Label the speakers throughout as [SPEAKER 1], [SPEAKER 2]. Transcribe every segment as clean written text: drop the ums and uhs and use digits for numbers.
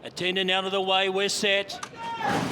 [SPEAKER 1] Attendant out of the way, we're set.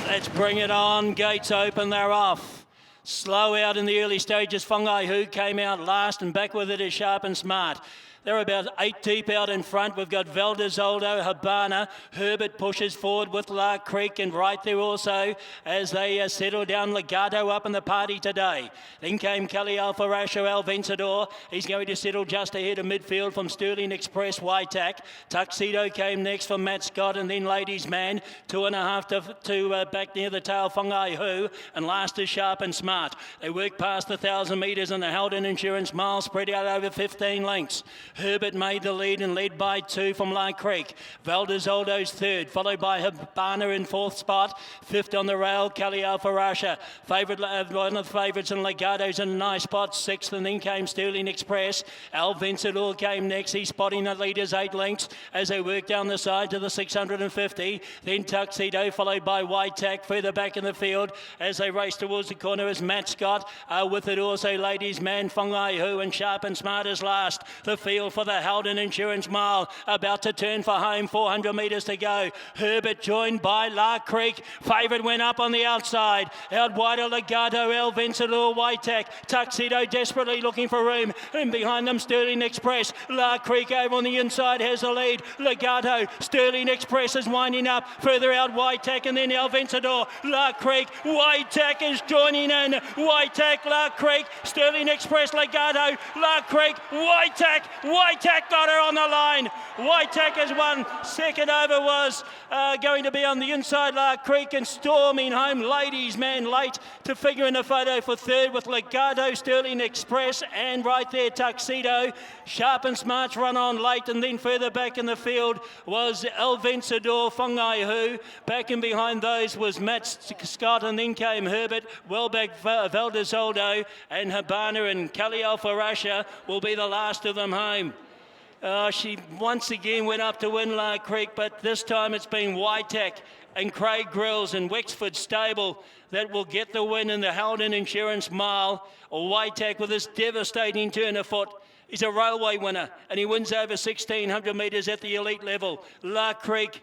[SPEAKER 1] Let's bring it on. Gates open, they're off. Slow out in the early stages. Whangai Hu came out last, and back with it is Sharp and Smart. They're about 8 deep out in front. We've got Valdezoldo, Habana. Herbert pushes forward with Lark Creek, and right there also as they settle down. Legato up in the party today. Then came Kelly Alpha Rasho El Vencedor. He's going to settle just ahead of midfield from Sterling Express, WAITAK. Tuxedo came next from Matt Scott, and then Ladies Man. 2.5 to back near the tail, Whangai Hu. And last is Sharp and Smart. They work past the 1,000 metres, and the Howden Insurance Mile spread out over 15 lengths. Herbert made the lead and led by 2 from Lark Creek. Valdezoldo's third, followed by Habana in 4th spot. 5th on the rail, Kelly Alpha Rasha. One of the favourites, and Legato's in a nice spot. 6th, and then came Sterling Express. El Vencedor came next. He's spotting the leaders 8 lengths as they work down the side to the 650. Then Tuxedo, followed by WAITAK further back in the field as they race towards the corner as Matt Scott. With it also Ladies Man, Whangai Hu, and Sharp and Smart is last. The field for the Howden Insurance Mile, about to turn for home, 400 metres to go. Herbert joined by Lark Creek. Favourite went up on the outside. Out wider, Legato, El Vencedor, WAITAK. Tuxedo desperately looking for room. And behind them, Sterling Express. Lark Creek over on the inside has the lead. Legato, Sterling Express is winding up. Further out, WAITAK, and then El Vencedor. Lark Creek, WAITAK is joining in. WAITAK, Lark Creek, Sterling Express, Legato, Lark Creek, WAITAK. WAITAK got her on the line. WAITAK has won. Second over was going to be on the inside, Lark Creek, and storming home Ladies Man late to figure in the photo for third with Legato, Sterling Express, and right there Tuxedo. Sharp and Smart's run on late, and then further back in the field was El Vencedor, Whangai Hu. Back in behind those was Matt Scott, and then came Herbert. Well back Valdezoldo, and Habana and Kelly Alpha Rasha will be the last of them home. She once again went up to win Lark Creek, but this time it's been WAITAK and Craig Grills and Wexford Stable that will get the win in the Howden Insurance Mile. WAITAK with this devastating turn of foot. He's a railway winner, and he wins over 1,600 metres at the elite level. Lark Creek,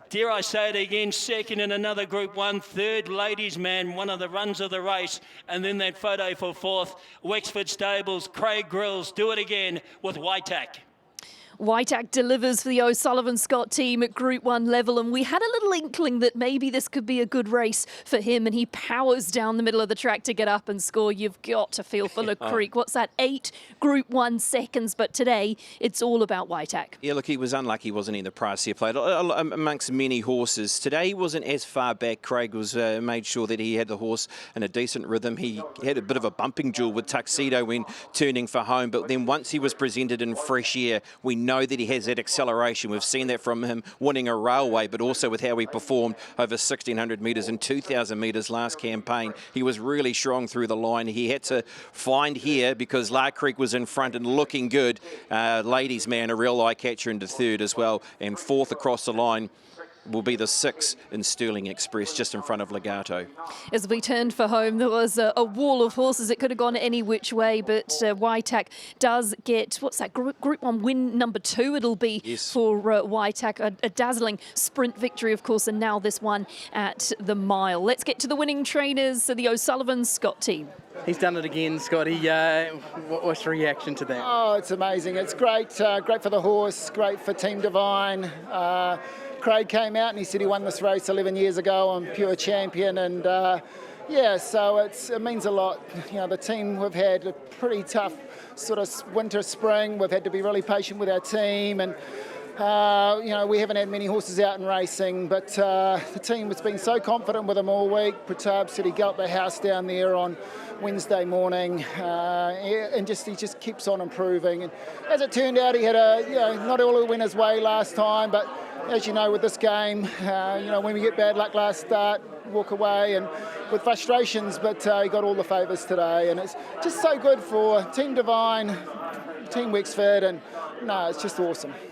[SPEAKER 1] dare I say it again, second in another Group 1, third Ladies Man, one of the runs of the race, and then that photo for 4th. Wexford Stables, Craig Grills, do it again with WAITAK.
[SPEAKER 2] WAITAK delivers for the O'Sullivan Scott team at Group 1 level, and we had a little inkling that maybe this could be a good race for him, and he powers down the middle of the track to get up and score. You've got to feel for Lark Creek. What's that, 8 Group 1 seconds, but today it's all about WAITAK.
[SPEAKER 3] Yeah, look, he was unlucky, wasn't he, in the price he played amongst many horses. Today he wasn't as far back. Craig was made sure that he had the horse in a decent rhythm. He had a bit of a bumping duel with Tuxedo when turning for home, but then once he was presented in fresh air, we know that he has that acceleration. We've seen that from him winning a railway, but also with how he performed over 1,600 metres and 2,000 metres last campaign. He was really strong through the line. He had to find here because Lark Creek was in front and looking good. Ladies Man, a real eye catcher into third as well, and 4th across the line will be the 6 in Sterling Express, just in front of Legato.
[SPEAKER 2] As we turned for home, there was a wall of horses. It could have gone any which way, but WAITAK does get, what's that, Group 1 win number 2 it'll be for WAITAK. A dazzling sprint victory, of course, and now this one at the mile. Let's get to the winning trainers, the O'Sullivan Scott team.
[SPEAKER 4] He's done it again, Scotty. What's your reaction to that?
[SPEAKER 5] Oh, it's amazing. It's great. Great for the horse, great for Team Divine. Craig came out and he said he won this race 11 years ago on Pure Champion, and yeah, so it means a lot. You know, the team, we've had a pretty tough sort of winter, spring. We've had to be really patient with our team, and you know, we haven't had many horses out in racing, but the team has been so confident with them all week. Pratap said he got the house down there on Wednesday morning, and he just keeps on improving. And as it turned out, he had not all went his way last time, but as you know, with this game, when we get bad luck last start, walk away and with frustrations, but he got all the favours today, and it's just so good for Team Divine, Team Wexford, and no, it's just awesome.